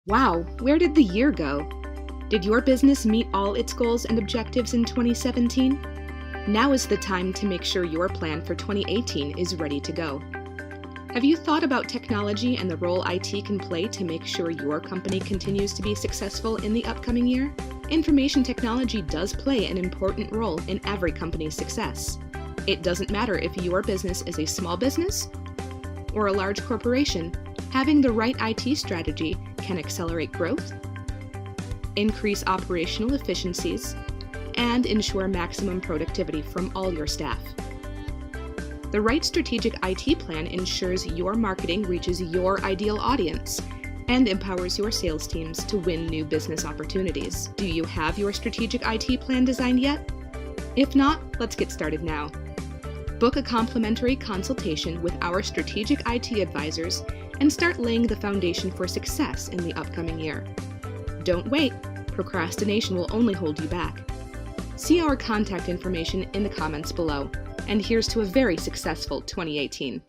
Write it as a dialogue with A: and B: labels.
A: Wow, where did the year go? Did your business meet all its goals and objectives in 2017? Now is the time to make sure your plan for 2018 is ready to go. Have you thought about technology and the role IT can play to make sure your company continues to be successful in the upcoming year? Information technology does play an important role in every company's success. It doesn't matter if your business is a small business or a large corporation, having the right IT strategy can accelerate growth, increase operational efficiencies, and ensure maximum productivity from all your staff. The right strategic IT plan ensures your marketing reaches your ideal audience and empowers your sales teams to win new business opportunities. Do you have your strategic IT plan designed yet? If not, let's get started now. Book a complimentary consultation with our strategic IT advisors and start laying the foundation for success in the upcoming year. Don't wait. Procrastination will only hold you back. See our contact information in the comments below, and here's to a very successful 2018.